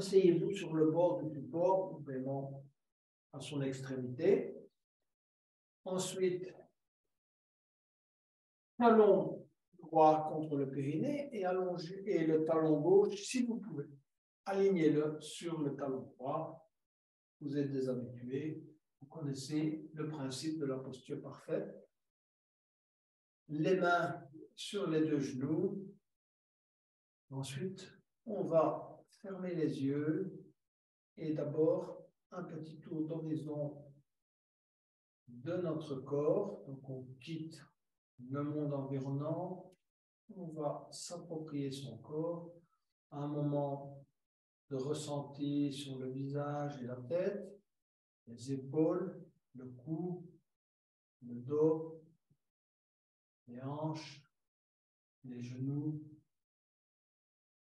Asseyez-vous sur le bord du support, vraiment à son extrémité. Ensuite, talon droit contre le périnée et allongez et le talon gauche, si vous pouvez. Alignez-le sur le talon droit. Vous êtes des habitués. Vous connaissez le principe de la posture parfaite. Les mains sur les deux genoux. Ensuite, on va fermer les yeux et d'abord un petit tour d'horizon de notre corps. Donc, on quitte le monde environnant. On va s'approprier son corps. Un moment de ressenti sur le visage et la tête, les épaules, le cou, le dos, les hanches, les genoux,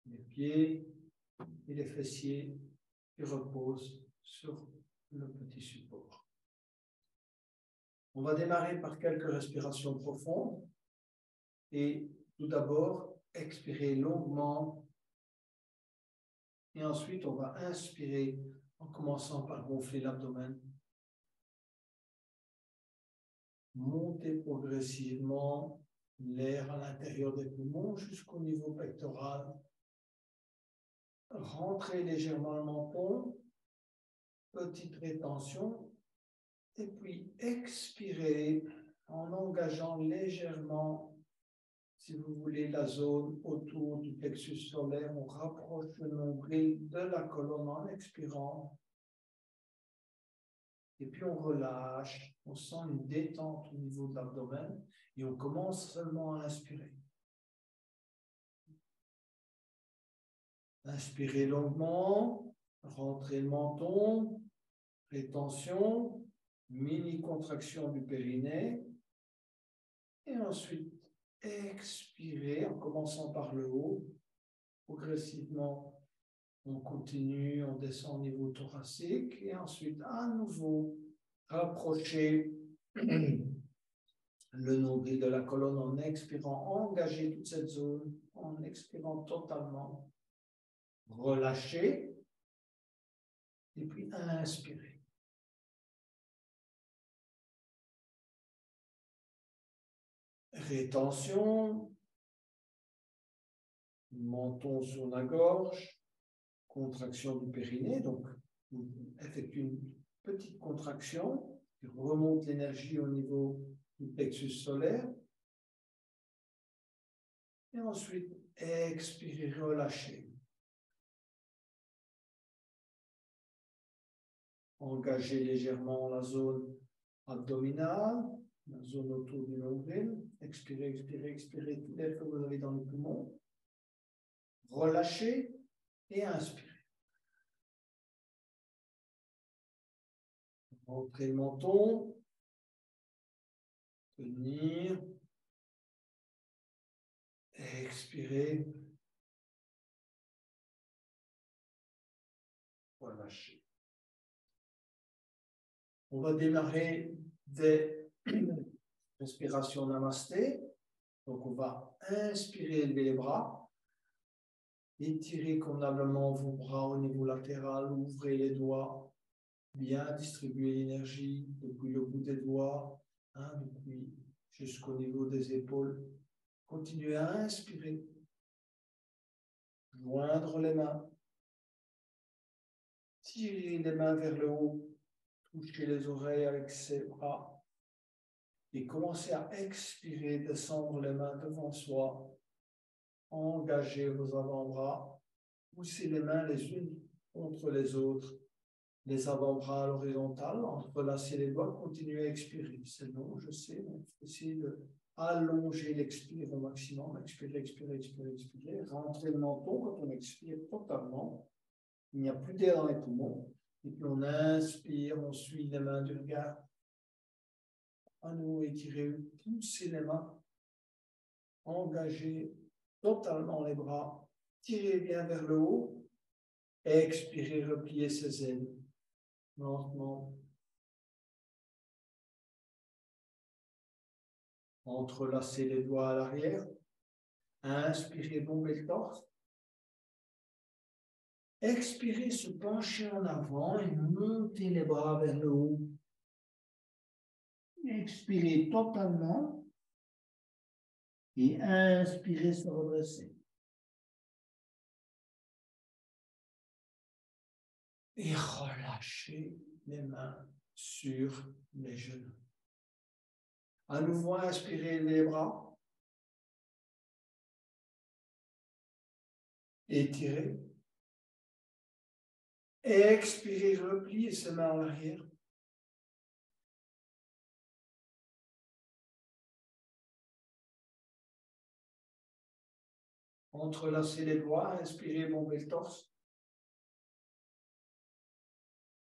les pieds et les fessiers qui reposent sur le petit support. On va démarrer par quelques respirations profondes et tout d'abord expirer longuement et ensuite on va inspirer en commençant par gonfler l'abdomen. Monter progressivement l'air à l'intérieur des poumons jusqu'au niveau pectoral. Rentrez légèrement le menton, petite rétention, et puis expirez en engageant légèrement, si vous voulez, la zone autour du plexus solaire. On rapproche le nombril de la colonne en expirant. Et puis on relâche, on sent une détente au niveau de l'abdomen et on commence seulement à inspirer. Inspirez longuement, rentrez le menton, rétention, mini contraction du périnée. Et ensuite, expirez en commençant par le haut. Progressivement, on continue, on descend au niveau thoracique et ensuite, à nouveau, rapprochez le nombril de la colonne en expirant, engagez toute cette zone, en expirant totalement, relâchez et puis inspirez. Rétention, menton sur la gorge, contraction du périnée, donc vous effectuez une petite contraction qui remonte l'énergie au niveau du plexus solaire. Et ensuite, expirez, relâchez. Engagez légèrement la zone abdominale, la zone autour du nombril. Expirez, expirez, expirez tout l'air que vous avez dans les poumons. Relâchez et inspirez. Rentrez le menton. Tenir. Expirez. Relâchez. On va démarrer des respirations namasté. Donc, on va inspirer, élever les bras. Étirez convenablement vos bras au niveau latéral. Ouvrez les doigts. Bien distribuer l'énergie depuis le bout des doigts, depuis jusqu'au niveau des épaules. Continuez à inspirer. Joindre les mains. Tirez les mains vers le haut. Touchez les oreilles avec ses bras. Et commencez à expirer, descendre les mains devant soi. Engagez vos avant-bras. Poussez les mains les unes contre les autres. Les avant-bras à l'horizontale, entrelacez les doigts, continuez à expirer. C'est long, je sais, mais essayez d'allonger l'expire au maximum. Expirez, expirez, expirez, expirez. Rentrez le menton quand on expire totalement. Il n'y a plus d'air dans les poumons. Et puis on inspire, on suit les mains du regard. À nouveau, étirez, poussez les mains. Engagez totalement les bras. Tirez bien vers le haut. Expirez, repliez ses ailes. Lentement. Entrelacez les doigts à l'arrière. Inspirez, bombez le torse. Expirez, se pencher en avant et montez les bras vers le haut. Expirez totalement et inspirez, se redresser. Et relâchez les mains sur les genoux. À nouveau, inspirez les bras. Étirez. Expirez, repliez ses mains en arrière. Entrelacez les doigts, inspirez, bombez le torse.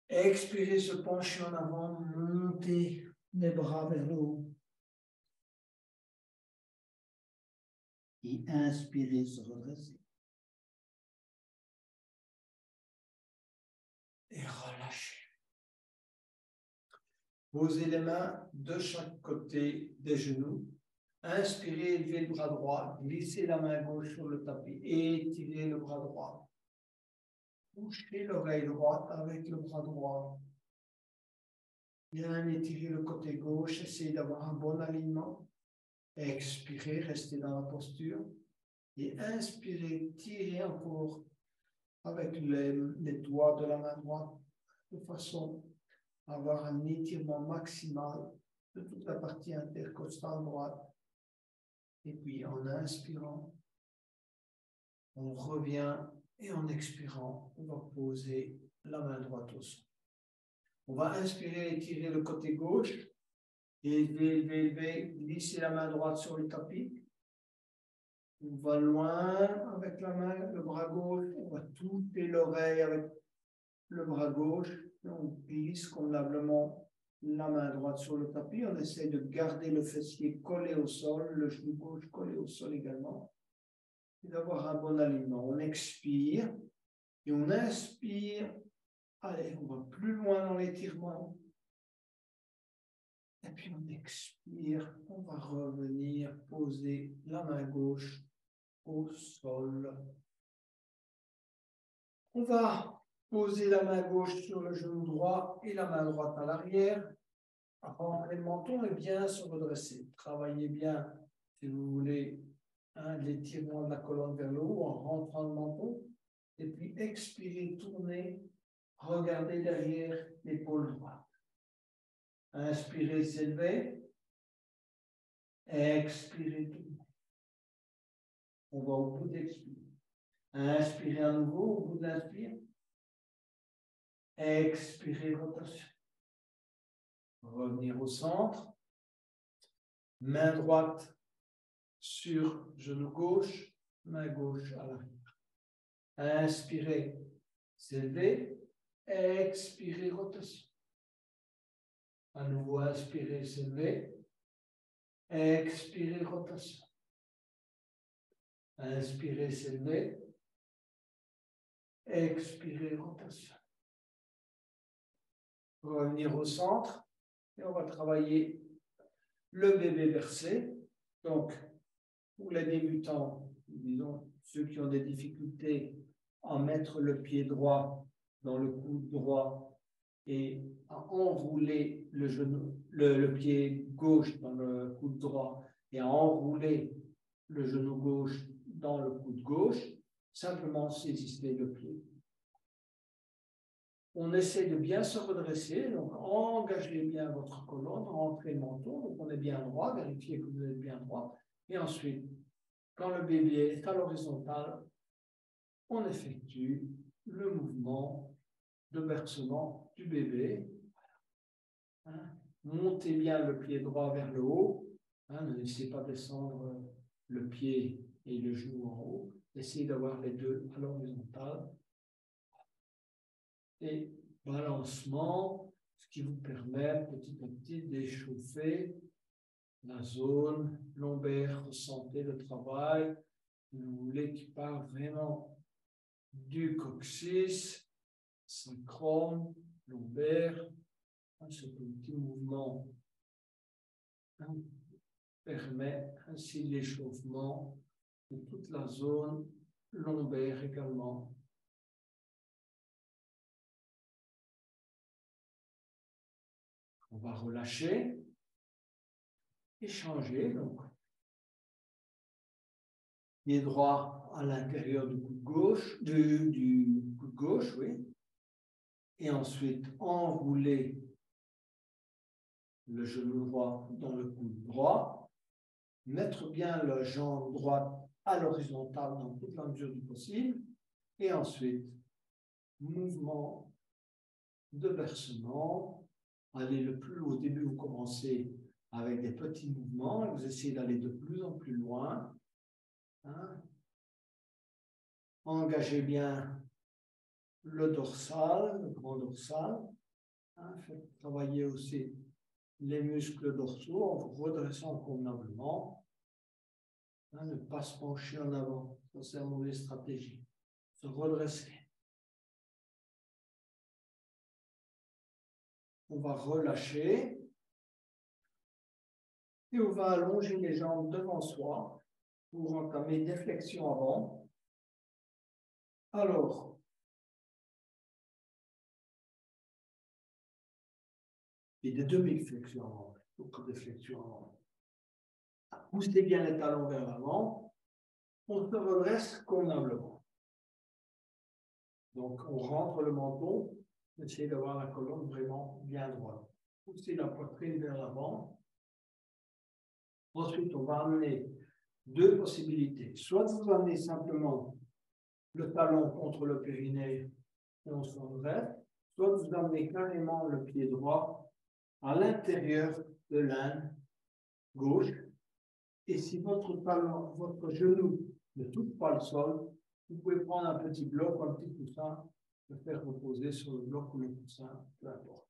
Expirez, se pencher en avant, montez les bras vers le haut. Et inspirez, se redresser. Et relâchez. Posez les mains de chaque côté des genoux. Inspirez, élevez le bras droit, glissez la main gauche sur le tapis et étirez le bras droit. Touchez l'oreille droite avec le bras droit. Bien étirez le côté gauche, essayez d'avoir un bon alignement. Expirez, restez dans la posture. Et inspirez, tirez encore avec les doigts de la main droite de façon à avoir un étirement maximal de toute la partie intercostale droite. Et puis en inspirant, on revient et en expirant, on va poser la main droite au sol. On va inspirer, étirer le côté gauche, élever, glisser la main droite sur le tapis. On va loin avec la main, le bras gauche, on va toucher l'oreille avec le bras gauche, et on glisse convenablement la main droite sur le tapis. On essaie de garder le fessier collé au sol, le genou gauche collé au sol également, et d'avoir un bon alignement. On expire et on inspire. Allez, on va plus loin dans l'étirement. Et puis on expire, on va revenir poser la main gauche au sol. On va poser la main gauche sur le genou droit et la main droite à l'arrière. Rentrer le menton et bien se redresser. Travaillez bien, si vous voulez, l'étirement de la colonne vers le haut en rentrant le menton. Et puis expirez, tournez, regardez derrière l'épaule droite. Inspirez, s'élever. Expirez, tournez. On va au bout d'expirer. Inspirez à nouveau, au bout de l'inspire. Expirez, rotation. Revenir au centre. Main droite sur genou gauche, main gauche à l'arrière. Inspirez, s'élever. Expirez, rotation. À nouveau, inspirez, s'élever. Expirez, rotation. Inspirez, s'élever. Expirez, rotation. Revenir au centre. Et on va travailler le bébé versé. Donc, pour les débutants, disons, ceux qui ont des difficultés à mettre le pied droit dans le coude droit et à enrouler le genou, le pied gauche dans le coude droit et à enrouler le genou gauche dans le coude gauche, simplement saisissez le pied. On essaie de bien se redresser, donc engagez bien votre colonne, rentrez le menton, donc on est bien droit, vérifiez que vous êtes bien droit, et ensuite, quand le bébé est à l'horizontale, on effectue le mouvement de bercement du bébé. Montez bien le pied droit vers le haut, ne laissez pas descendre le pied et le genou en haut, essayez d'avoir les deux à l'horizontale. Et balancement, ce qui vous permet petit à petit d'échauffer la zone lombaire. Ressentez le travail, vous voulez qu'il part vraiment du coccyx, sacrum, lombaire. Ce petit mouvement permet ainsi l'échauffement de toute la zone lombaire également. va relâcher et changer. Donc, pied droit à l'intérieur du coude gauche, du coude gauche, oui. Et ensuite, enrouler le genou droit dans le coude droit. Mettre bien la jambe droite à l'horizontale dans toute la mesure du possible. Et ensuite, mouvement de versement. Allez le plus au début, vous commencez avec des petits mouvements et vous essayez d'aller de plus en plus loin. Hein. Engagez bien le dorsal, le grand dorsal. Hein. Faites travailler aussi les muscles dorsaux en vous redressant convenablement. Hein, ne pas se pencher en avant, ça c'est une mauvaise stratégie. Se redresser. On va relâcher et on va allonger les jambes devant soi pour entamer des flexions avant. Alors, et des demi-flexions avant, donc des flexions avant. Poussez bien les talons vers l'avant. On se redresse convenablement. Donc, on rentre le menton, essayez d'avoir la colonne vraiment bien droite. Poussez la poitrine vers l'avant. Ensuite, on va amener deux possibilités. Soit vous amenez simplement le talon contre le périnée et on se redresse, soit vous amenez carrément le pied droit à l'intérieur de l'âne gauche. Et si votre talon, votre genou ne touche pas le sol, vous pouvez prendre un petit bloc, un petit coussin, le faire reposer sur le bloc ou le coussin, peu importe.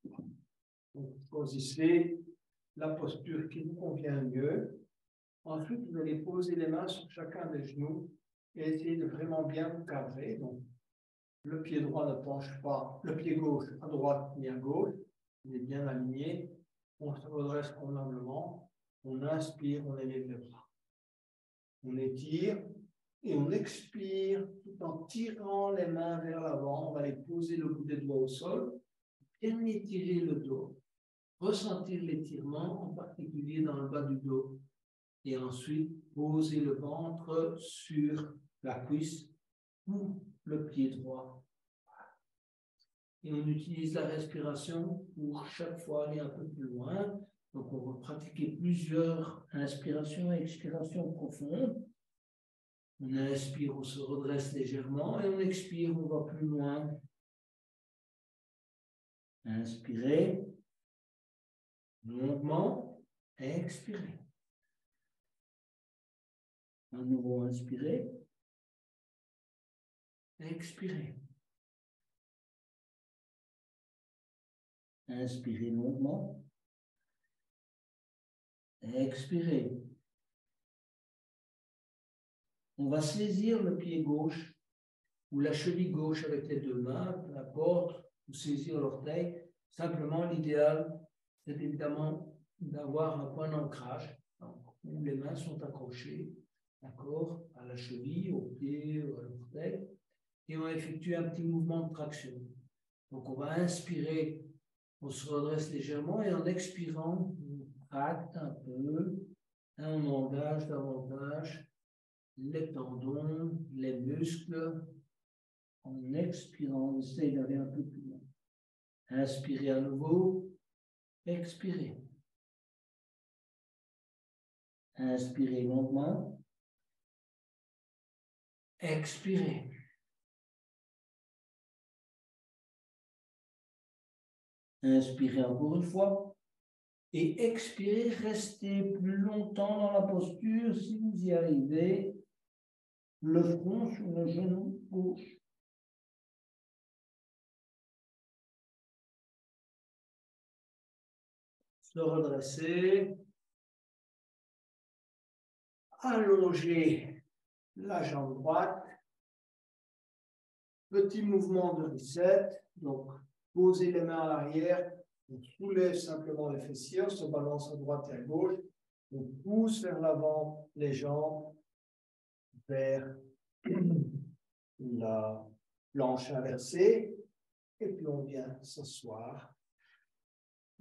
Donc, choisissez la posture qui vous convient mieux. Ensuite, vous allez poser les mains sur chacun des genoux et essayer de vraiment bien vous cadrer. Donc, le pied droit ne penche pas, le pied gauche à droite ni à gauche, il est bien aligné. On se redresse convenablement, on inspire, on élève les bras. On étire et on expire tout en tirant les mains vers l'avant. On va les poser le bout des doigts au sol, bien étirer le dos, ressentir l'étirement, en particulier dans le bas du dos. Et ensuite, poser le ventre sur la cuisse ou le pied droit. Et on utilise la respiration pour chaque fois aller un peu plus loin. Donc, on va pratiquer plusieurs inspirations et expirations profondes. On inspire, on se redresse légèrement et on expire, on va plus loin. Inspirez, longuement, expirez. À nouveau, inspirez, expirez. Inspirez longuement, expirez. On va saisir le pied gauche ou la cheville gauche avec les deux mains, peu importe, ou saisir l'orteil. Simplement, l'idéal, c'est évidemment d'avoir un point d'ancrage où les mains sont accrochées, d'accord, à la cheville, au pied, à l'orteil, et on effectue un petit mouvement de traction. Donc, on va inspirer, on se redresse légèrement, et en expirant, on tracte un peu, et on engage davantage les tendons, les muscles. En expirant, on essaie d'aller un peu plus loin. Inspirez à nouveau, expirez. Inspirez longuement, expirez. Inspirez encore une fois et expirez, restez plus longtemps dans la posture si vous y arrivez, le front sur le genou gauche. Se redresser, allonger la jambe droite, petit mouvement de reset, donc posez les mains à l'arrière, on soulève simplement les fessiers, on se balance à droite et à gauche, on pousse vers l'avant les jambes vers la planche inversée, et puis on vient s'asseoir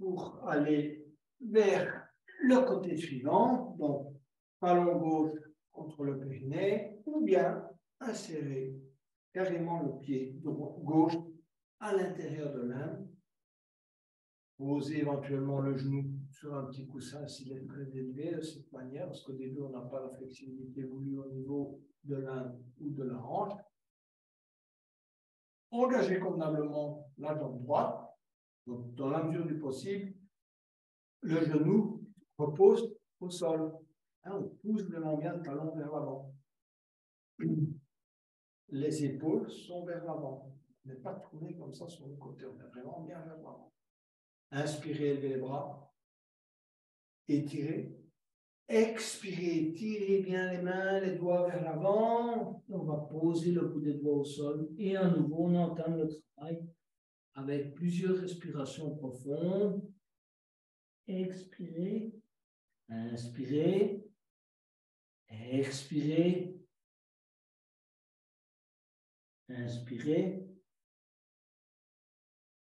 pour aller vers le côté suivant, donc talon gauche contre le périnée, ou bien insérer carrément le pied gauche à l'intérieur de l'âme. Posez éventuellement le genou sur un petit coussin s'il est très élevé de cette manière, parce qu'au début, on n'a pas la flexibilité voulue au niveau de l'âme ou de la hanche. Engagez convenablement la jambe droite. Donc, dans la mesure du possible, le genou repose au sol. On pousse vraiment bien le talon vers l'avant. Les épaules sont vers l'avant. On n'est pas tourné comme ça sur le côté, on est vraiment bien vers l'avant. Inspirez, élevez les bras. Étirez. Expirez, tirez bien les mains, les doigts vers l'avant. On va poser le bout des doigts au sol. Et à nouveau, on entame le travail avec plusieurs respirations profondes. Expirez, inspirez, expirez, inspirez,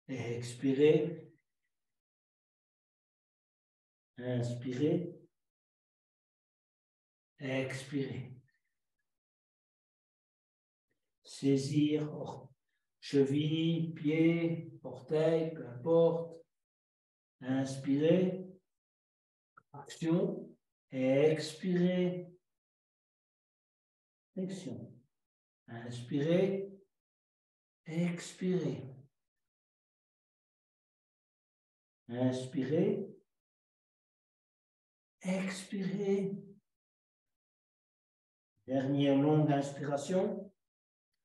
expirez, inspirez, expirez. Saisir cheville, pied, orteil, peu importe. Inspirez, action, expirez, flexion. Inspirez, expirez. Inspirez, expirez. Dernière longue inspiration.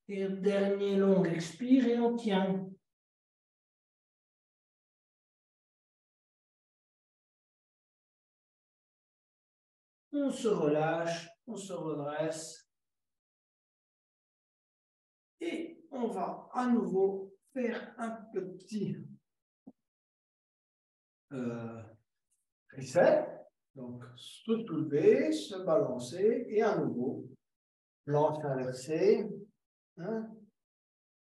Et dernier long expire et on tient. On se relâche, on se redresse. Et on va à nouveau faire un petit reset. Donc, se soulever, se balancer et à nouveau, planche inversée.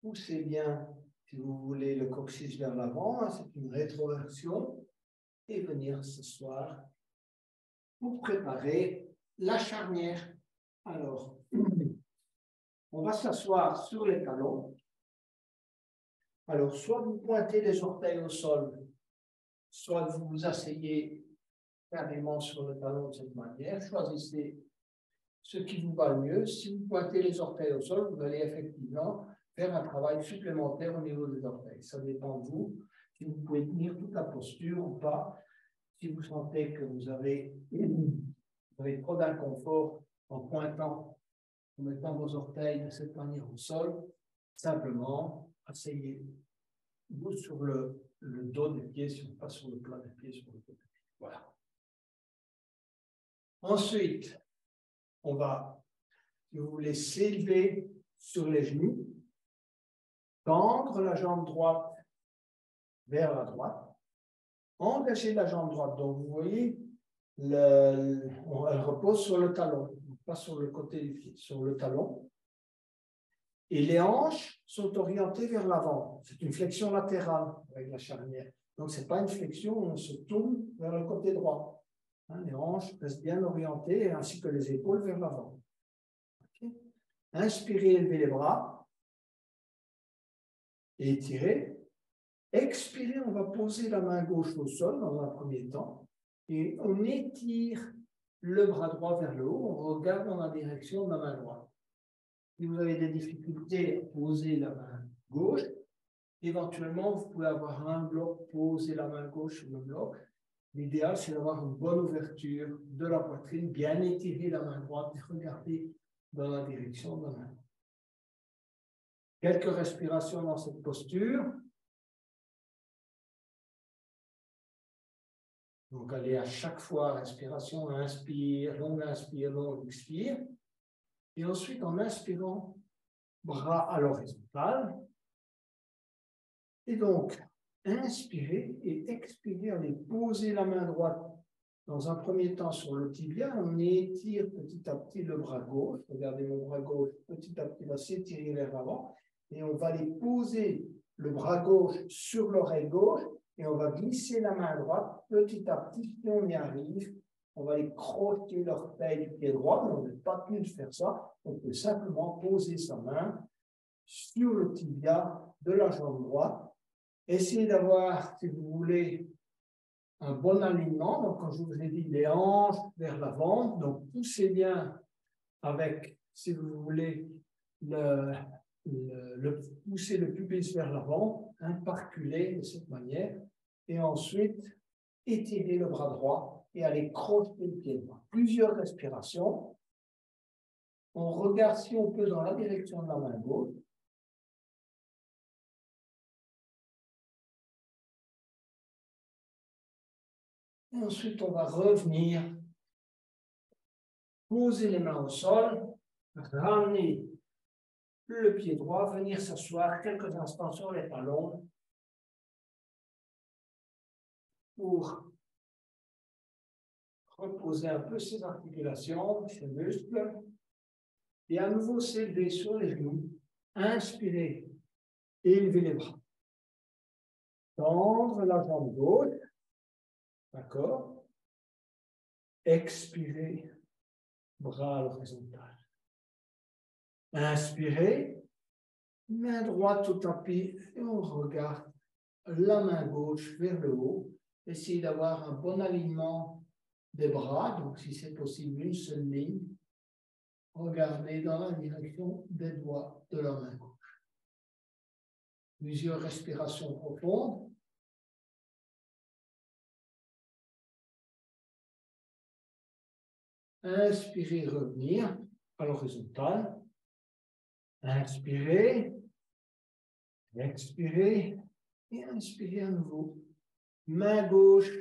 Poussez bien, si vous voulez, le coccyx vers l'avant. C'est une rétroversion. Et venir s'asseoir pour préparer la charnière. Alors, on va s'asseoir sur les talons. Alors, soit vous pointez les orteils au sol, soit vous vous asseyez carrément sur le talon de cette manière. Choisissez ce qui vous va le mieux. Si vous pointez les orteils au sol, vous allez effectivement faire un travail supplémentaire au niveau des orteils. Ça dépend de vous, si vous pouvez tenir toute la posture ou pas. Si vous sentez que vous avez trop d'inconfort en pointant, en mettant vos orteils de cette manière au sol, simplement asseyez-vous sur le dos des pieds, si pas sur le plat des pieds, sur le côté. Voilà. Ensuite, on va, si vous voulez, s'élever sur les genoux, tendre la jambe droite vers la droite, engager la jambe droite. Donc, vous voyez, elle repose sur le talon, pas sur le côté du pied, sur le talon. Et les hanches sont orientées vers l'avant. C'est une flexion latérale avec la charnière. Donc, ce n'est pas une flexion où on se tourne vers le côté droit. Les hanches restent bien orientées, ainsi que les épaules vers l'avant. Okay. Inspirez, élevez les bras. Et étirez. Expirez, on va poser la main gauche au sol dans un premier temps. Et on étire le bras droit vers le haut. On regarde dans la direction de la main droite. Si vous avez des difficultés à poser la main gauche, éventuellement, vous pouvez avoir un bloc, poser la main gauche sur le bloc. L'idéal, c'est d'avoir une bonne ouverture de la poitrine, bien étirer la main droite et regarder dans la direction de la main. Quelques respirations dans cette posture. Donc, allez à chaque fois, respiration, inspire, long expire. Et ensuite, en inspirant, bras à l'horizontale. Et donc, inspirez et expirez, allez poser la main droite dans un premier temps sur le tibia. On étire petit à petit le bras gauche. Regardez mon bras gauche, petit à petit va s'étirer vers l'avant. Et on va aller poser le bras gauche sur l'oreille gauche et on va glisser la main droite petit à petit. Si on y arrive, on va aller crocheter l'orteil du pied droit, mais on n'est pas tenu de faire ça. On peut simplement poser sa main sur le tibia de la jambe droite. Essayez d'avoir, si vous voulez, un bon alignement. Donc, comme je vous ai dit, les hanches vers l'avant. Donc, poussez bien avec, si vous voulez, pousser le pubis vers l'avant, parculer de cette manière. Et ensuite, étirez le bras droit et allez crocheter le pied droit. Plusieurs respirations. On regarde si on peut dans la direction de la main gauche. Et ensuite, on va revenir, poser les mains au sol, ramener le pied droit, venir s'asseoir quelques instants sur les talons pour reposer un peu ses articulations, ses muscles, et à nouveau s'élever sur les genoux, inspirer, élever les bras, tendre la jambe gauche, d'accord, expirer, bras à l'horizontale, inspirer, main droite au tapis, et on regarde la main gauche vers le haut, essayez d'avoir un bon alignement des bras, donc si c'est possible, une seule ligne. Regardez dans la direction des doigts de la main gauche. Plusieurs respirations profondes. Inspirez, revenir à l'horizontale. Inspirez, expirez et inspirez à nouveau. Main gauche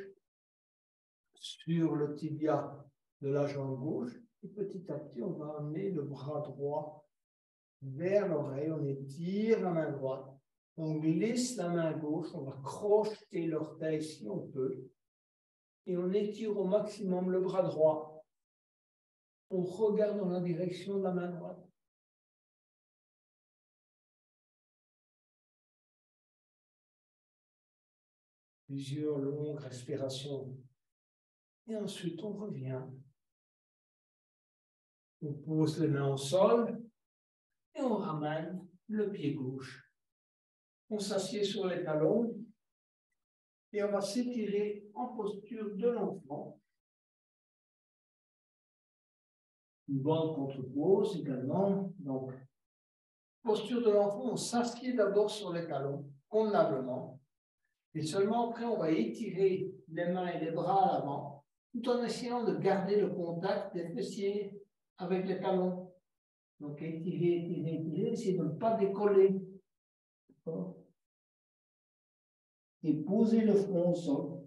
sur le tibia de la jambe gauche. Et petit à petit, on va amener le bras droit vers l'oreille. On étire la main droite. On glisse la main gauche. On va crocheter l'orteil si on peut. Et on étire au maximum le bras droit. On regarde dans la direction de la main droite. Plusieurs longues respirations. Et ensuite, on revient. On pose les mains au sol et on ramène le pied gauche. On s'assied sur les talons et on va s'étirer en posture de l'enfant. Une bonne contre-pose également. Donc, posture de l'enfant, on s'assied d'abord sur les talons, convenablement. Et seulement après, on va étirer les mains et les bras à l'avant, tout en essayant de garder le contact des fessiers avec les talons. Donc, étirer, étirer, étirer, essayez de ne pas décoller. Et poser le front au sol.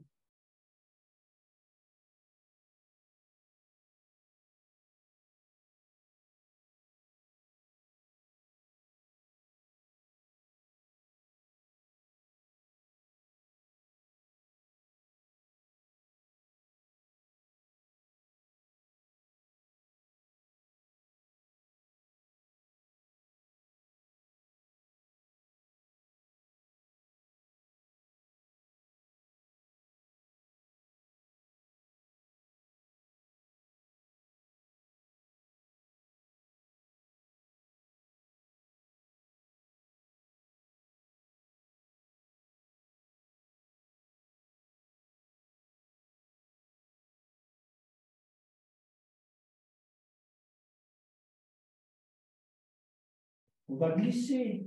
On va glisser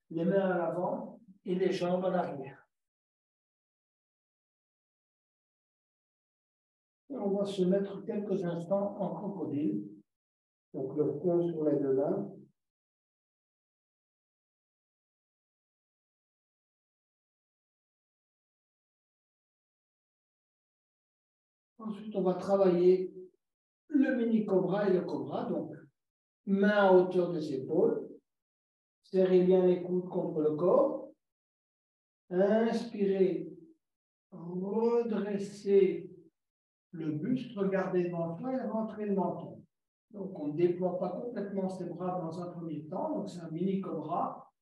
les mains à l'avant et les jambes à l'arrière. Et on va se mettre quelques instants en crocodile. Donc le front sur les deux mains. Ensuite, on va travailler le mini-cobra et le cobra. Donc, main à hauteur des épaules. Serrez bien les coudes contre le corps. Inspirez. Redressez le buste. Regardez devant soi et rentrez le menton. Donc, on ne déploie pas complètement ses bras dans un premier temps. Donc, c'est un mini-cobra.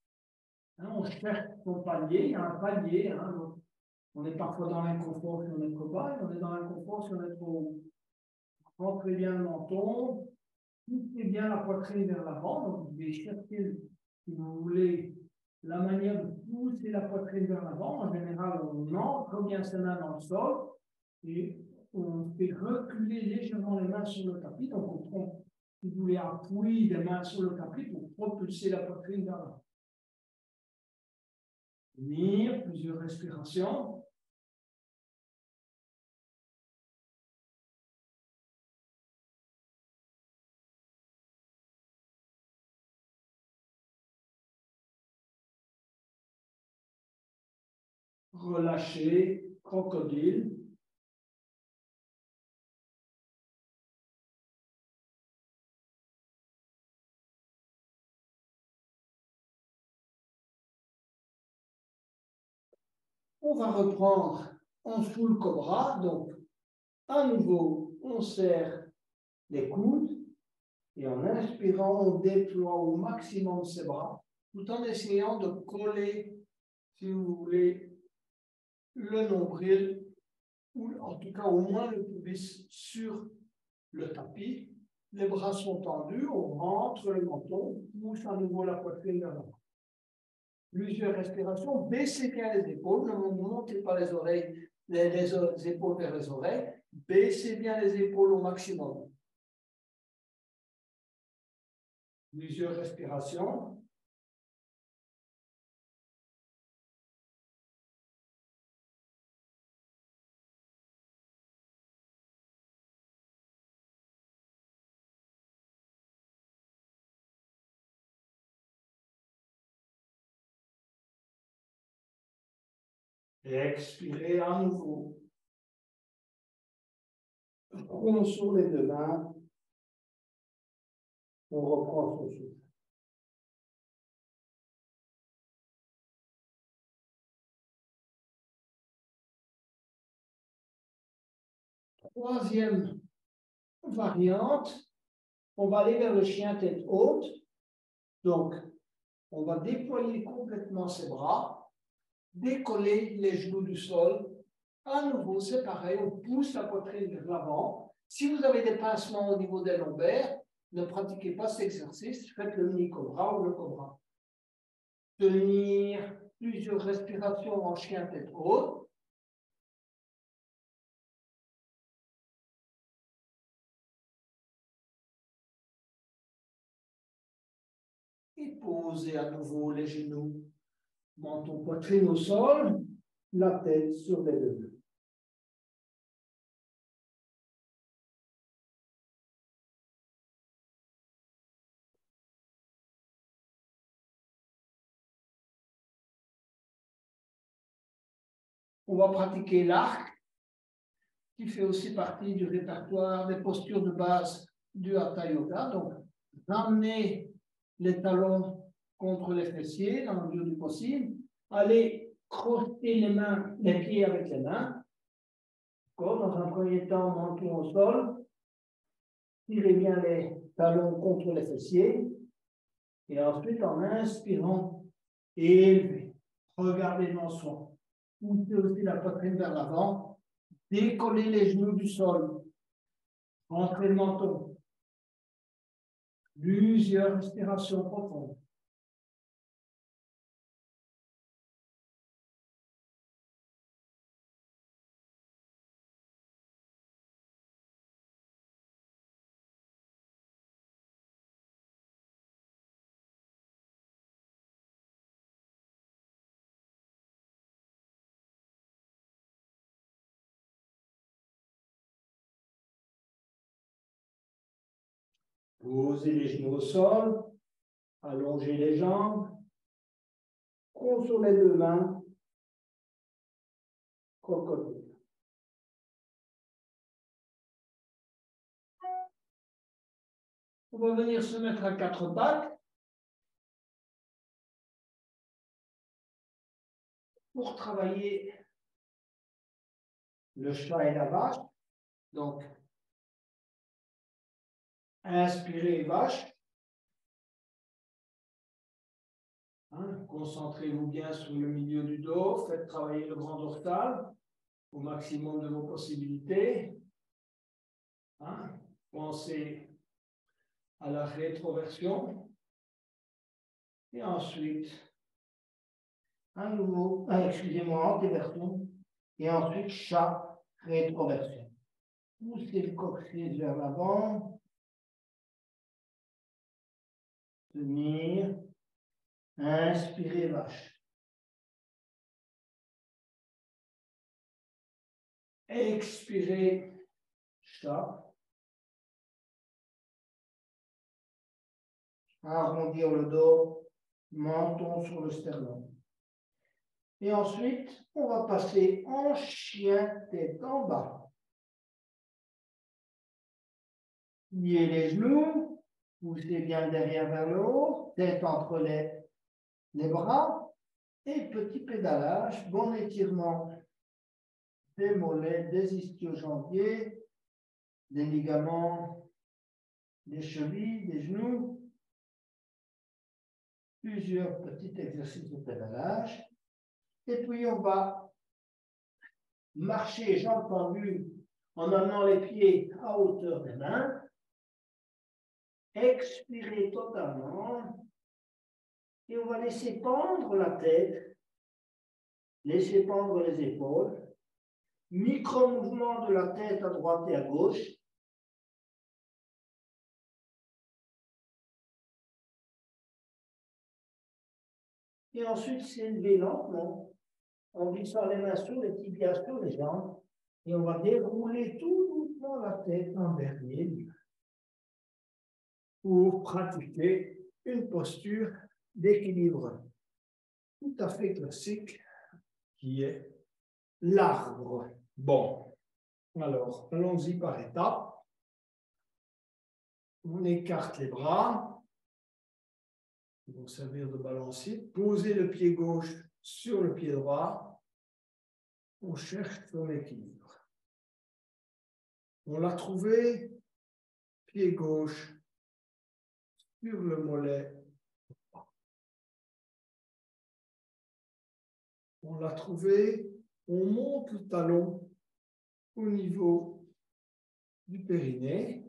On cherche son palier. Il y a un palier. On est parfois dans l'inconfort si on est trop bas, et on est dans l'inconfort si on est trop haut. Rentrez bien le menton, poussez bien la poitrine vers l'avant. Donc, vous devez chercher, si vous voulez, la manière de pousser la poitrine vers l'avant. En général, on ancre bien ses mains dans le sol et on fait reculer légèrement les mains sur le tapis. Donc, on prend, si vous voulez, appui des mains sur le tapis pour propulser la poitrine vers l'avant. Tenir plusieurs respirations. Relâchez, crocodile. On va reprendre en full cobra. Donc, à nouveau, on serre les coudes et en inspirant, on déploie au maximum ses bras tout en essayant de coller, si vous voulez, le nombril ou en tout cas au moins le pubis sur le tapis. Les bras sont tendus, on rentre le menton, pousse à nouveau la poitrine vers l'avant. Plusieurs respirations, baissez bien les épaules, ne montez pas les oreilles, les épaules vers les oreilles, baissez bien les épaules au maximum. Plusieurs respirations. Et expirez à nouveau. Front sur les deux mains. On reprend son souffle. Troisième variante, on va aller vers le chien tête haute. Donc, on va déployer complètement ses bras, décoller les genoux du sol. À nouveau, c'est pareil, on pousse la poitrine vers l'avant. Si vous avez des pincements au niveau des lombaires, ne pratiquez pas cet exercice, faites le mini-cobra ou le cobra. Tenir plusieurs respirations en chien tête haute. Et posez à nouveau les genoux, menton, poitrine au sol, la tête sur les deux mains. On va pratiquer l'arc, qui fait aussi partie du répertoire des postures de base du Hatha Yoga. Donc, ramenez les talons contre les fessiers dans le mesure du possible. Allez crocheter les mains, les pieds avec les mains. Dans un premier temps, menton au sol. Tirez bien les talons contre les fessiers. Et ensuite, en inspirant, élevez. Regardez devant soi. Poussez aussi la poitrine vers l'avant. Décollez les genoux du sol. Rentrez le menton. Plusieurs respirations profondes. Posez les genoux au sol, allongez les jambes, front sur les deux mains, crocodile. On va venir se mettre à quatre pattes pour travailler le chat et la vache. Donc, inspirez vache. Hein, concentrez-vous bien sur le milieu du dos, faites travailler le grand dorsal au maximum de vos possibilités. Hein, pensez à la rétroversion. Et ensuite, à nouveau, excusez-moi, antéversion. Et ensuite, chat, rétroversion. Poussez le coccyx vers l'avant. Tenir. Inspirez, vache. Expirez, chat. Arrondir le dos, menton sur le sternum. Et ensuite, on va passer en chien, tête en bas. Liez les genoux, poussez bien derrière vers le haut, tête entre les bras, et petit pédalage, bon étirement des mollets, des ischio-jambiers, des ligaments, des chevilles, des genoux. Plusieurs petits exercices de pédalage. Et puis, on va marcher jambes tendues en amenant les pieds à hauteur des mains. Expirer totalement. Et on va laisser pendre la tête, laisser pendre les épaules. Micro-mouvement de la tête à droite et à gauche. Et ensuite, s'élever lentement en glissant les mains sur les tibias, sur les jambes. Et on va dérouler tout doucement la tête en dernier pour pratiquer une posture d'équilibre tout à fait classique qui est l'arbre. Bon, alors, allons-y par étapes. On écarte les bras. Ils vont servir de balancier. Posez le pied gauche sur le pied droit. On cherche son équilibre. On l'a trouvé. Pied gauche sur le mollet. On l'a trouvé. On monte le talon au niveau du périnée.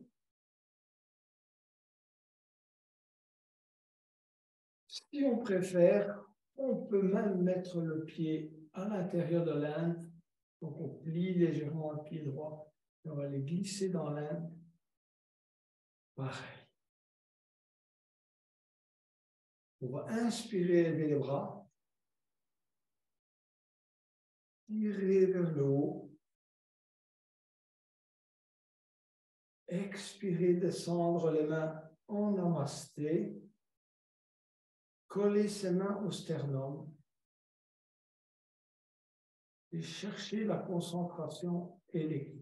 Si on préfère, on peut même mettre le pied à l'intérieur de l'Inde. Donc, on plie légèrement le pied droit et on va les glisser dans l'Inde. Pareil. On va inspirer, élever les bras. Tirer vers le haut. Expirer, descendre les mains en namasté. Coller ses mains au sternum. Et chercher la concentration et l'équilibre.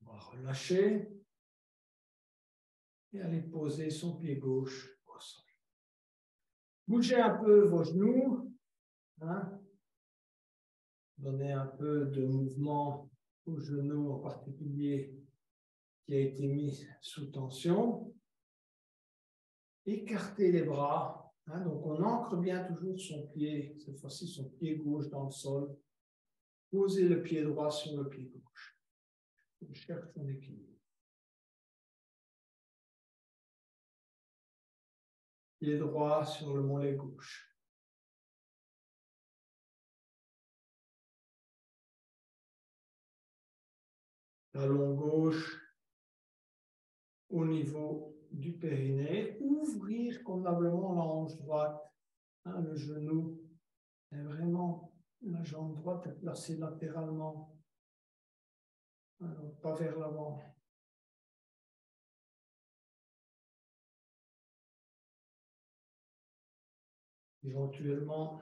On va relâcher et aller poser son pied gauche au sol. Bougez un peu vos genoux. Hein? Donnez un peu de mouvement au genou en particulier qui a été mis sous tension. Écartez les bras. Hein? Donc on ancre bien toujours son pied, cette fois-ci son pied gauche dans le sol. Posez le pied droit sur le pied gauche. On cherche son équilibre. Pied droit sur le mollet gauche. Talon gauche au niveau du périnée. Ouvrir convenablement la hanche droite. Hein, le genou est vraiment, la jambe droite est placée latéralement. Alors, pas vers l'avant. éventuellement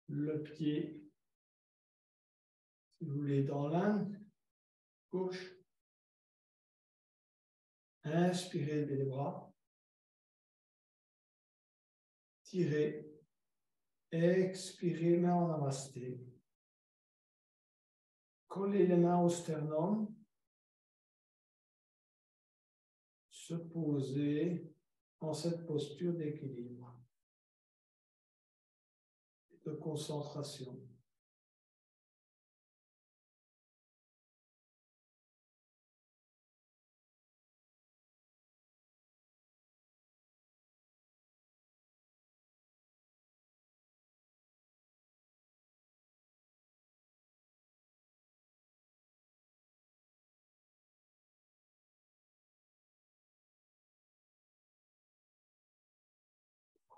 le pied, si vous voulez, dans l'âne gauche. Inspirez, levez les bras. Tirez. Expirez, main en namasté. Collez les mains au sternum. Se poser en cette posture d'équilibre, de concentration.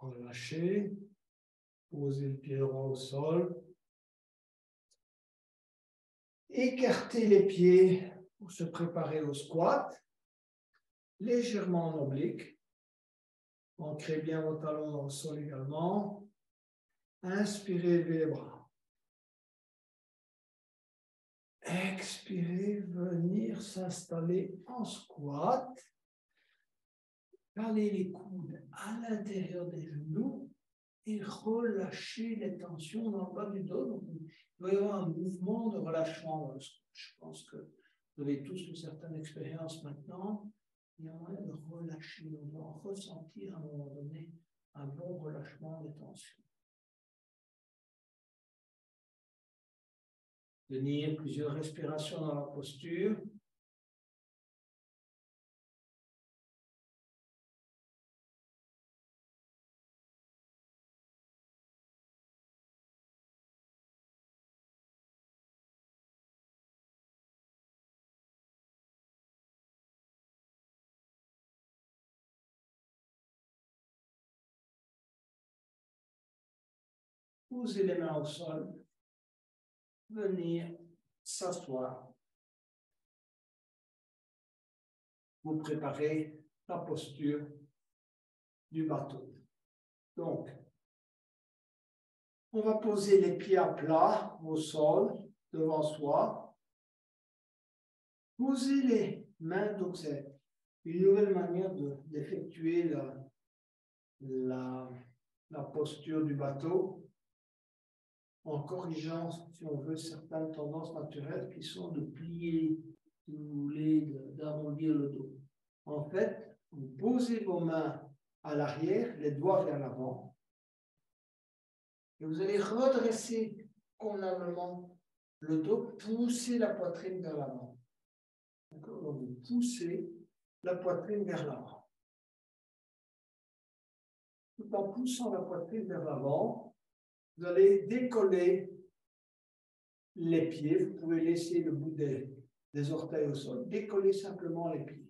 Relâchez, posez le pied droit au sol. Écartez les pieds pour se préparer au squat, légèrement en oblique. Ancrez bien vos talons dans le sol également. Inspirez, levez les bras. Expirez, venir s'installer en squat. Calez les coudes à l'intérieur des genoux et relâchez les tensions dans le bas du dos. Donc, il doit y avoir un mouvement de relâchement dans le squat. Je pense que vous avez tous une certaine expérience maintenant. Il y a moyen de relâcher. On doit ressentir à un moment donné un bon relâchement des tensions. Tenir plusieurs respirations dans la posture. Posez les mains au sol. Venir s'asseoir. Vous préparez la posture du bateau. Donc, on va poser les pieds à plat au sol, devant soi. Posez les mains, donc c'est une nouvelle manière d'effectuer la posture du bateau, en corrigeant, si on veut, certaines tendances naturelles qui sont de plier, si vous voulez, d'arrondir le dos. En fait, vous posez vos mains à l'arrière, les doigts vers l'avant, et vous allez redresser convenablement le dos, pousser la poitrine vers l'avant. D'accord ? Donc, vous poussez la poitrine vers l'avant. Tout en poussant la poitrine vers l'avant, vous allez décoller les pieds. Vous pouvez laisser le bout des orteils au sol. Décoller simplement les pieds.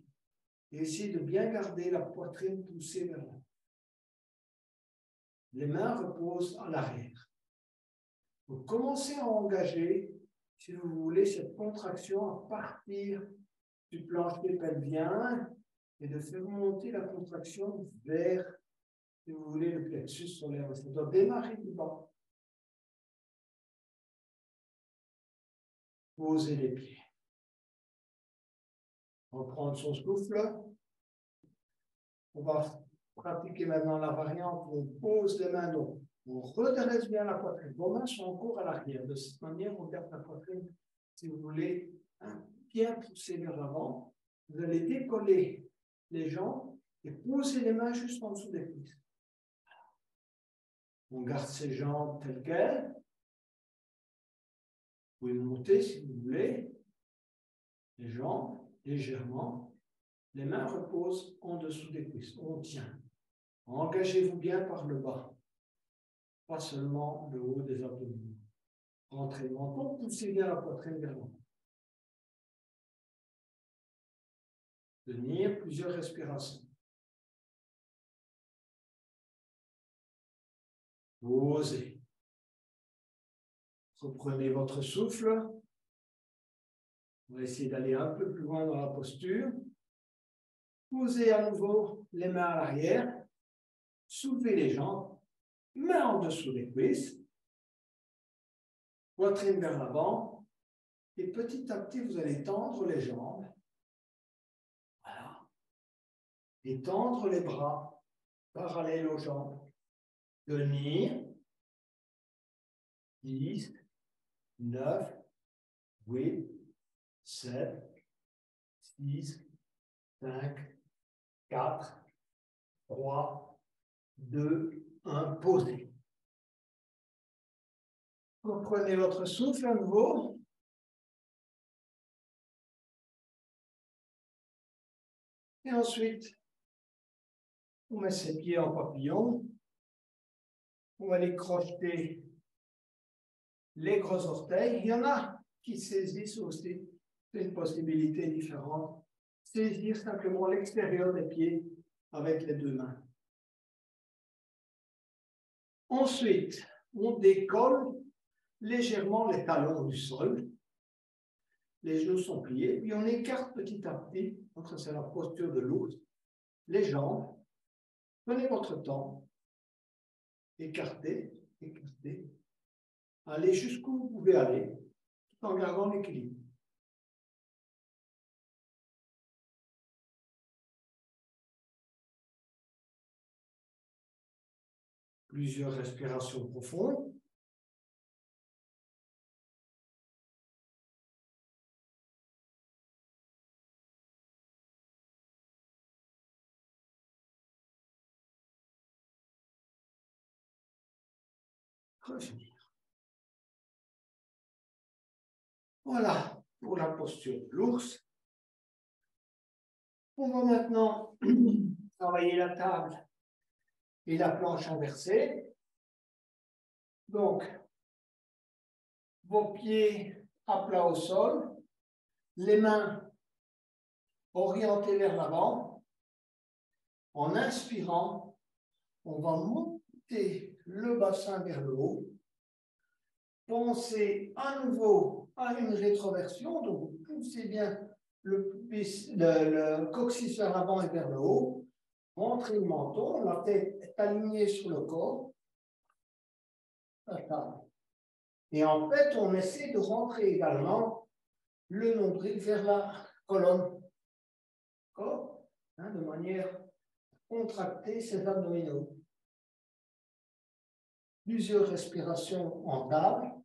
Et essayez de bien garder la poitrine poussée vers l'avant. Les mains reposent à l'arrière. Vous commencez à engager, si vous voulez, cette contraction à partir du plancher pelvien et de faire monter la contraction vers, si vous voulez, le plexus solaire. Ça doit démarrer du bas. Posez les pieds. Reprendre son souffle. On va pratiquer maintenant la variante où on pose les mains, donc on redresse bien la poitrine. Vos mains sont encore à l'arrière. De cette manière, on garde la poitrine, si vous voulez, bien poussée vers l'avant. Vous allez décoller les jambes et poser les mains juste en dessous des cuisses. On garde ses jambes telles quelles. Vous pouvez monter si vous voulez. Les jambes légèrement. Les mains reposent en dessous des cuisses. On tient. Engagez-vous bien par le bas. Pas seulement le haut des abdominaux. Rentrez le menton, poussez bien la poitrine vers l'avant. Tenir plusieurs respirations. Posez. Reprenez votre souffle. On va essayer d'aller un peu plus loin dans la posture. Posez à nouveau les mains à l'arrière. Soulevez les jambes. main en dessous des cuisses, poitrine vers l'avant, et petit à petit, vous allez tendre les jambes. Voilà. Et tendre les bras parallèles aux jambes. Tenir. 10, 9, 8, 7, 6, 5, 4, 3, 2, 1, posez. Reprenez votre souffle à nouveau. Et ensuite, on met ses pieds en papillon. On va les crocheter les gros orteils. Il y en a qui saisissent aussi. C'est une possibilité différente. Saisir simplement l'extérieur des pieds avec les deux mains. Ensuite, on décolle légèrement les talons du sol. Les genoux sont pliés, puis on écarte petit à petit, donc c'est la posture de l'ours, les jambes. Prenez votre temps, écartez, écartez. Allez jusqu'où vous pouvez aller, tout en gardant l'équilibre. Plusieurs respirations profondes. Revenir. Voilà pour la posture de l'ours. On va maintenant travailler la table et la planche inversée. Donc, vos pieds à plat au sol, les mains orientées vers l'avant. En inspirant, on va monter le bassin vers le haut. Pensez à nouveau à une rétroversion, donc vous poussez bien le coccyx vers l'avant et vers le haut. Rentrez le menton, la tête est alignée sur le corps. Et en fait, on essaie de rentrer également le nombril vers la colonne. D'accord? De manière à contracter ses abdominaux. Plusieurs respirations en table.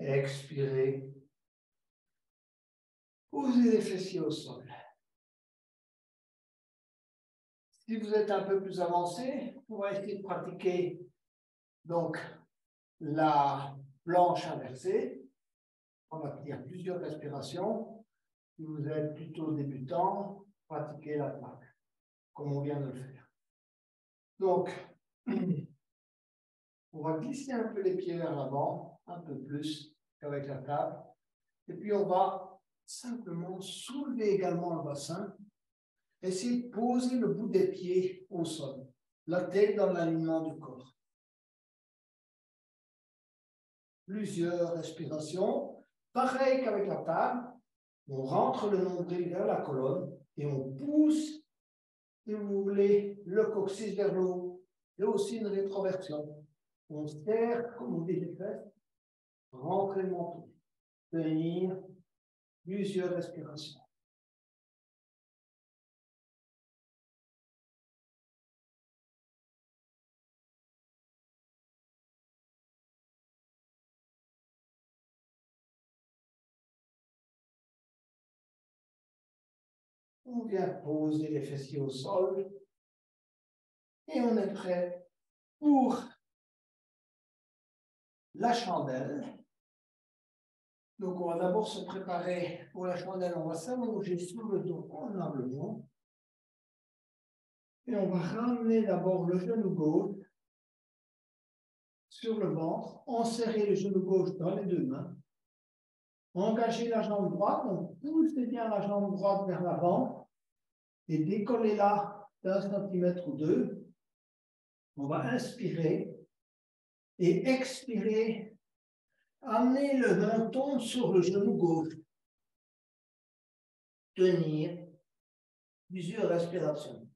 Expirez. Posez les fessiers au sol. Si vous êtes un peu plus avancé, on va essayer de pratiquer donc la planche inversée. On va faire plusieurs respirations. Si vous êtes plutôt débutant, pratiquez la plaque, comme on vient de le faire. Donc, on va glisser un peu les pieds vers l'avant, un peu plus qu'avec la table. Et puis, on va simplement soulever également le bassin. Essayez de poser le bout des pieds au sol, la tête dans l'alignement du corps. Plusieurs respirations. Pareil qu'avec la table, on rentre le nombril vers la colonne et on pousse, si vous voulez, le coccyx vers le haut. Et aussi une rétroversion. On serre, comme on dit les fesses, rentrer le menton. Tenir plusieurs respirations. On vient poser les fessiers au sol et on est prêt pour la chandelle. Donc, on va d'abord se préparer pour la chandelle. On va s'allonger sur le dos convenablement. Et on va ramener d'abord le genou gauche sur le ventre, enserrer le genou gauche dans les deux mains. Engagez la jambe droite, donc poussez bien la jambe droite vers l'avant et décollez-la d'un centimètre ou deux. On va inspirer et expirer. Amenez le menton sur le genou gauche. Tenir plusieurs respirations.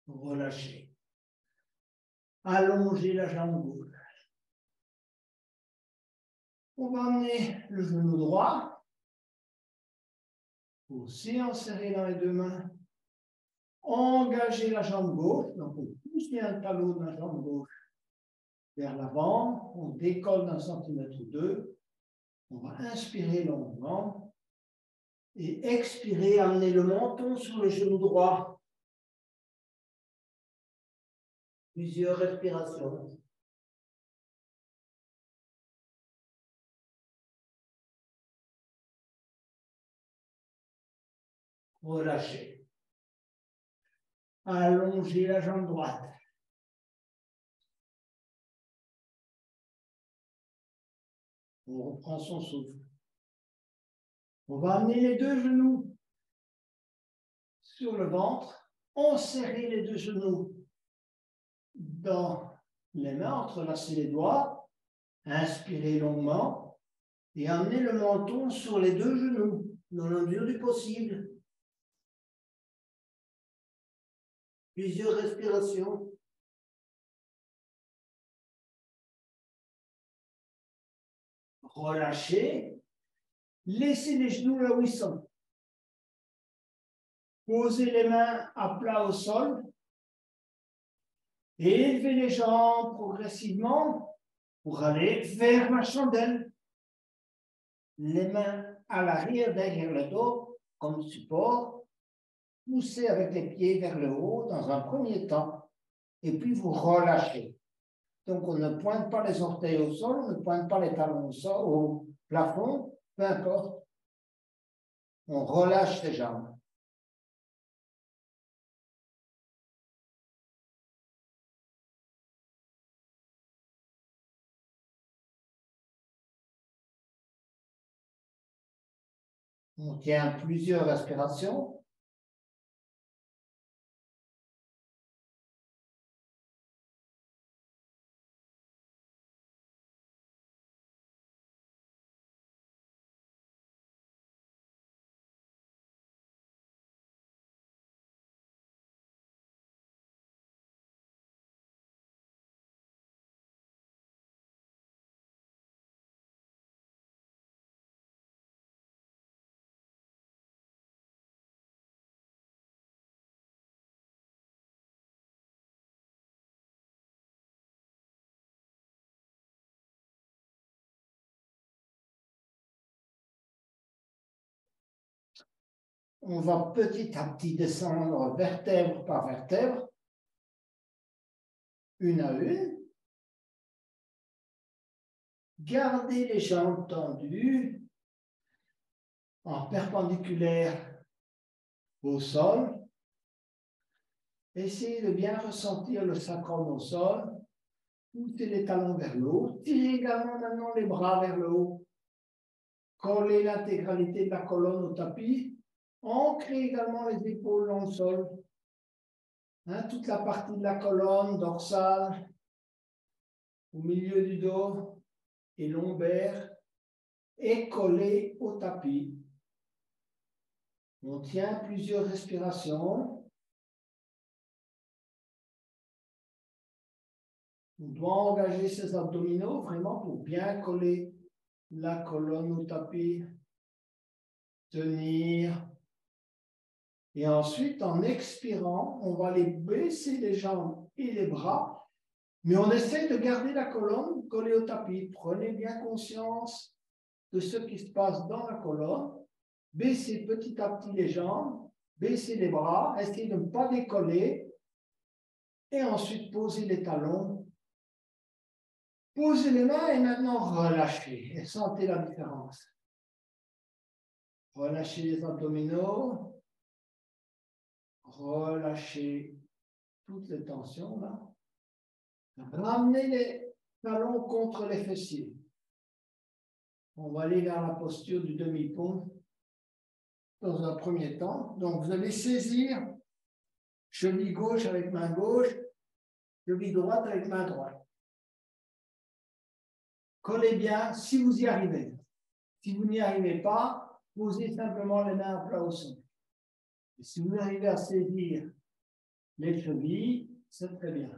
Relâchez. Allongez la jambe gauche. On va amener le genou droit. Aussi serrer dans les deux mains. Engagez la jambe gauche. Donc on pousse bien le talon de la jambe gauche vers l'avant. On décolle d'un centimètre ou deux. On va inspirer longuement. Et expirer, amener le menton sur le genou droit. Plusieurs respirations. Relâchez. Allongez la jambe droite. On reprend son souffle. On va amener les deux genoux sur le ventre. Enserrer les deux genoux dans les mains, entrelacer les doigts. Inspirez longuement et amenez le menton sur les deux genoux dans la mesure du possible. Plusieurs respirations. Relâchez. Laissez les genoux là où ils sont. Posez les mains à plat au sol. Et élevez les jambes progressivement pour aller vers la chandelle. Les mains à l'arrière derrière le dos comme support. Poussez avec les pieds vers le haut dans un premier temps. Et puis vous relâchez. Donc on ne pointe pas les orteils au sol, on ne pointe pas les talons au sol, au plafond, peu importe. On relâche les jambes. On tient plusieurs respirations. On va petit à petit descendre vertèbre par vertèbre, une à une. Gardez les jambes tendues, en perpendiculaire au sol. Essayez de bien ressentir le sacrum au sol. Poussez les talons vers le haut. Tirez également maintenant les bras vers le haut. Collez l'intégralité de la colonne au tapis. Ancrez également les épaules dans le sol. Toute la partie de la colonne dorsale, au milieu du dos et lombaire, est collée au tapis. On tient plusieurs respirations. On doit engager ses abdominaux vraiment pour bien coller la colonne au tapis. Tenir. Et ensuite, en expirant, on va aller baisser les jambes et les bras, mais on essaie de garder la colonne collée au tapis. Prenez bien conscience de ce qui se passe dans la colonne. Baissez petit à petit les jambes, baissez les bras, essayez de ne pas décoller. Et ensuite, posez les talons. Posez les mains et maintenant relâchez. Et sentez la différence. Relâchez les abdominaux. Relâchez toutes les tensions là. Ramenez les talons contre les fessiers. On va aller vers la posture du demi-pont dans un premier temps. Donc, vous allez saisir cheville gauche avec main gauche, cheville droite avec main droite. Collez bien si vous y arrivez. Si vous n'y arrivez pas, posez simplement les mains à plat au sol. Et si vous arrivez à saisir les chevilles, c'est très bien.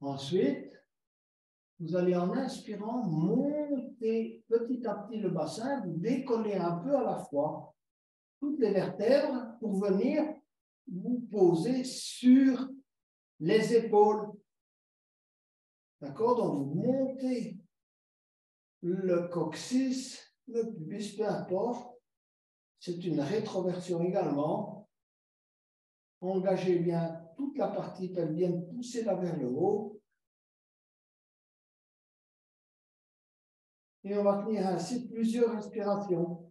Ensuite, vous allez en inspirant monter petit à petit le bassin, vous décoller un peu à la fois toutes les vertèbres pour venir vous poser sur les épaules. D'accord? Donc, vous montez le coccyx, le pubis, peu importe. C'est une rétroversion également. Engagez bien toute la partie pelvienne, poussez-la vers le haut. Et on va tenir ainsi plusieurs respirations.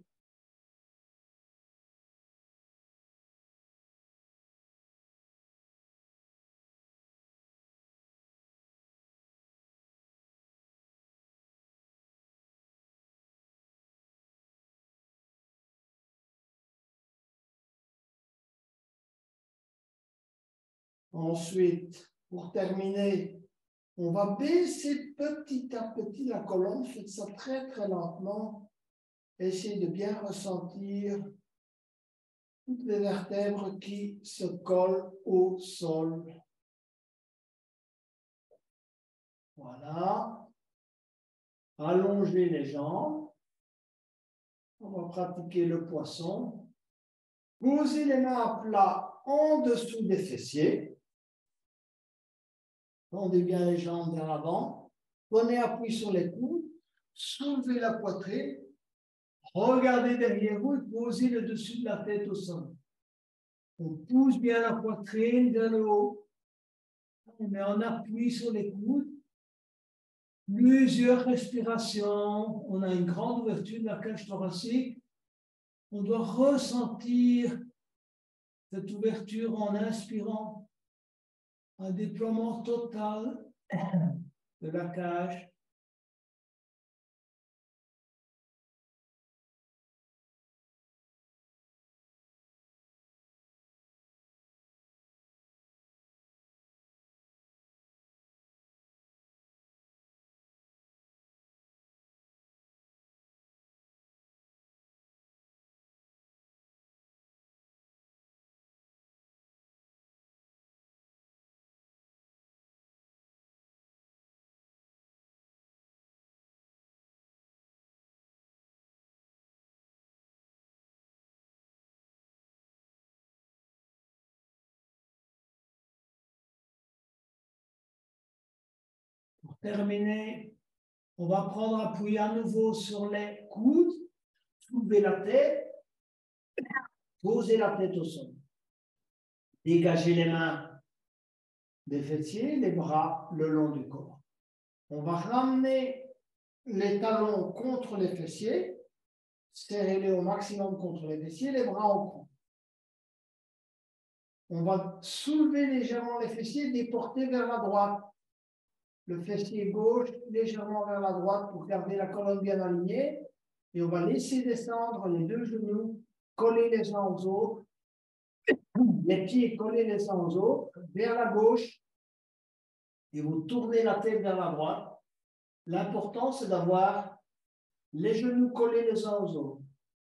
Ensuite, pour terminer, on va baisser petit à petit la colonne. Faites ça très très lentement. Essayez de bien ressentir toutes les vertèbres qui se collent au sol. Voilà. Allongez les jambes. On va pratiquer le poisson. Posez les mains à plat en dessous des fessiers. Tendez bien les jambes vers l'avant. Prenez appui sur les coudes. Soulevez la poitrine. Regardez derrière vous et posez le dessus de la tête au sol. On pousse bien la poitrine vers le haut. On met en appui sur les coudes. Plusieurs respirations. On a une grande ouverture de la cage thoracique. On doit ressentir cette ouverture en inspirant. Un déploiement total de la cage. Pour terminer, on va prendre appui à nouveau sur les coudes, soulever la tête, poser la tête au sol. Dégagez les mains des fessiers, les bras le long du corps. On va ramener les talons contre les fessiers, serrez-les au maximum contre les fessiers, les bras en croix. On va soulever légèrement les fessiers, déporter vers la droite. Le fessier gauche légèrement vers la droite pour garder la colonne bien alignée. Et on va laisser descendre les deux genoux, coller les uns aux autres. Les pieds collés les uns aux autres, vers la gauche. Et vous tournez la tête vers la droite. L'important, c'est d'avoir les genoux collés les uns aux autres,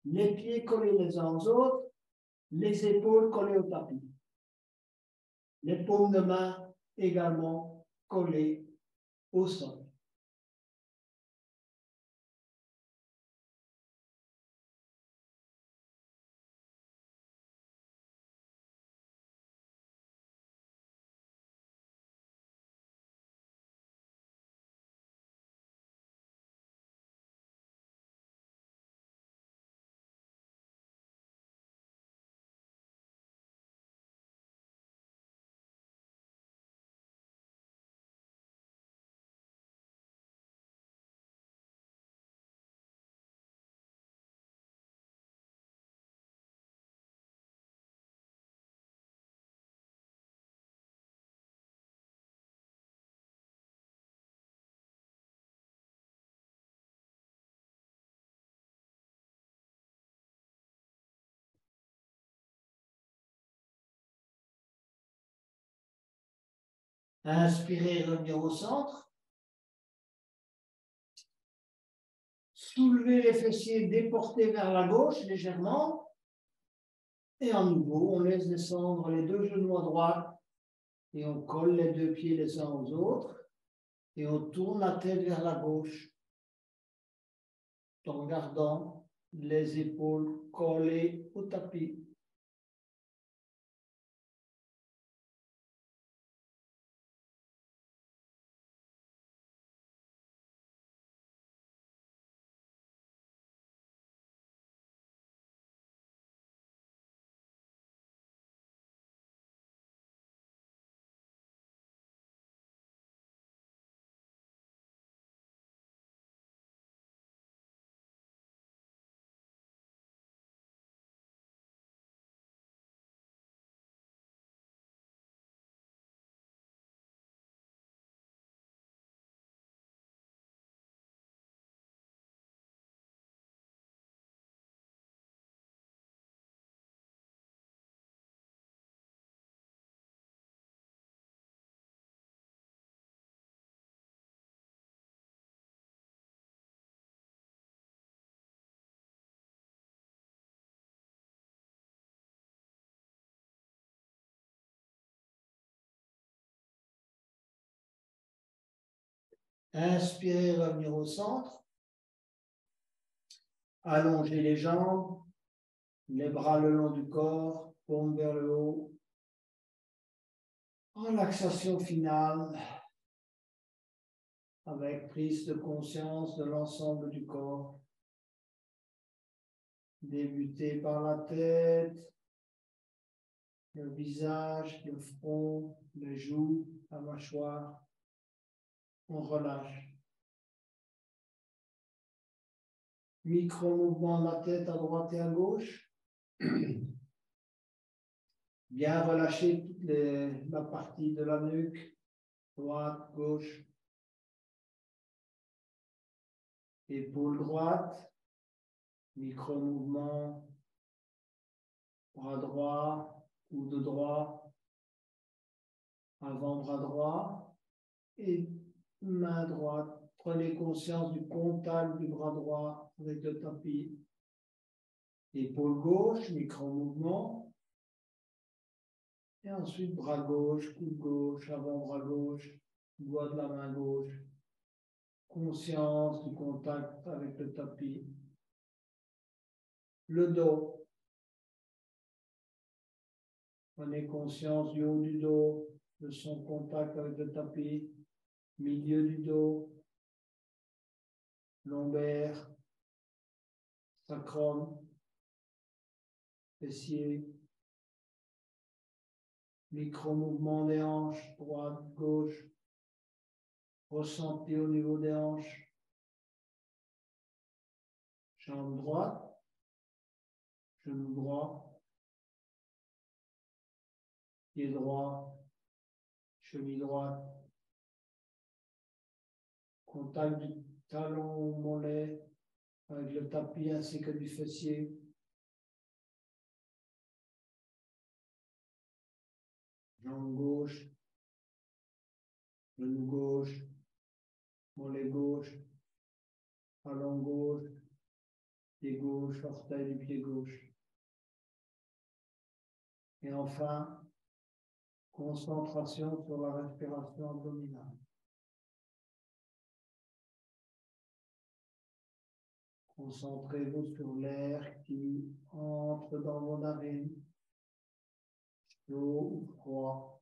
les pieds collés les uns aux autres, les épaules collées au tapis. Les paumes de main également collées au sol. Inspirez, revenir au centre. Soulevez les fessiers, déportez vers la gauche légèrement. Et à nouveau, on laisse descendre les deux genoux à droite et on colle les deux pieds les uns aux autres et on tourne la tête vers la gauche en gardant les épaules collées au tapis. Inspirez, revenir au centre. Allongez les jambes, les bras le long du corps, paume vers le haut. Relaxation finale avec prise de conscience de l'ensemble du corps. Débutez par la tête, le visage, le front, les joues, la mâchoire. On relâche. Micro-mouvement de la tête à droite et à gauche. Bien relâcher toute la partie de la nuque, droite, gauche. Épaule droite, micro-mouvement, bras droit, coude droit, avant-bras droit et main droite. Prenez conscience du contact du bras droit avec le tapis. Épaule gauche, micro-mouvement. Et ensuite, bras gauche, coude gauche, avant-bras gauche, doigt de la main gauche. Conscience du contact avec le tapis. Le dos. Prenez conscience du haut du dos, de son contact avec le tapis. Milieu du dos. Lombaire. Sacrum. Fessier. Micro-mouvement des hanches, droite, gauche. Ressentez au niveau des hanches. Jambe droite. Genou droit. Pied droit. Cheville droite. Contact du talon au mollet avec le tapis ainsi que du fessier. Jambe gauche. Genou gauche. Mollet gauche. Talon gauche. Pied gauche. Orteil du pied gauche. Et enfin, concentration sur la respiration abdominale. Concentrez-vous sur l'air qui entre dans vos narines, chaud ou froid,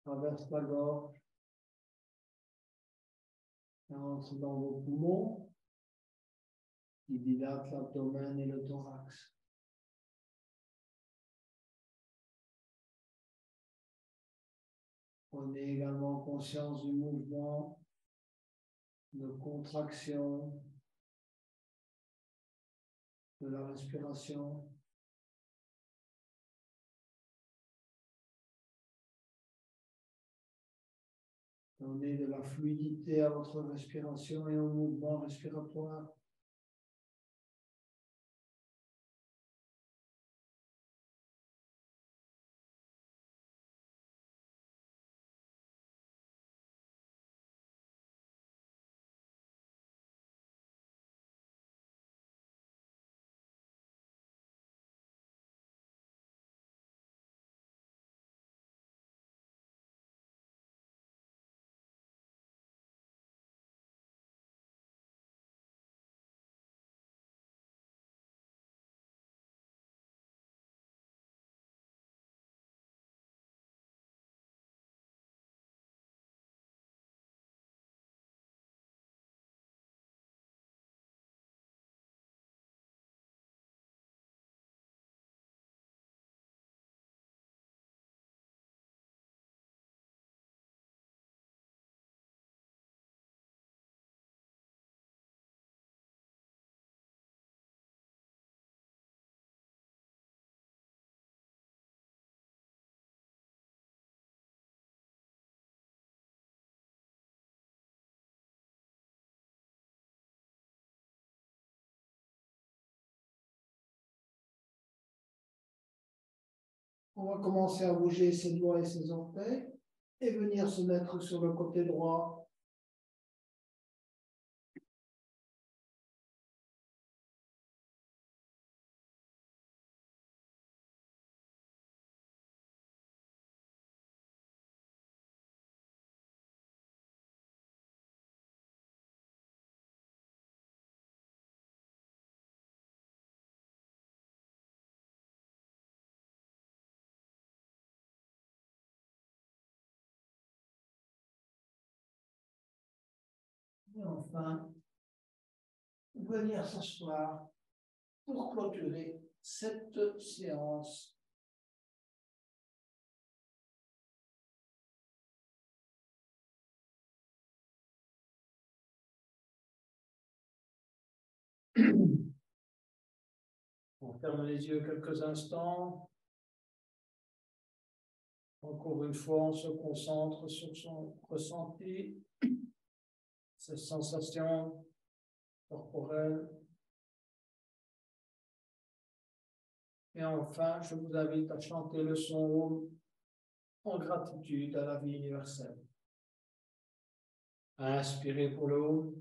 traverse la gorge, entre dans vos poumons, qui dilatent l'abdomen et le thorax. Prenez également conscience du mouvement, de contraction, de la respiration. Donnez de la fluidité à votre respiration et au mouvement respiratoire. On va commencer à bouger ses doigts et ses orteils et venir se mettre sur le côté droit. Et enfin, venir s'asseoir pour clôturer cette séance. On ferme les yeux quelques instants. Encore une fois, on se concentre sur son ressenti, ses sensations corporelles. Et enfin, je vous invite à chanter le son en gratitude à la vie universelle. Inspirez pour le haut.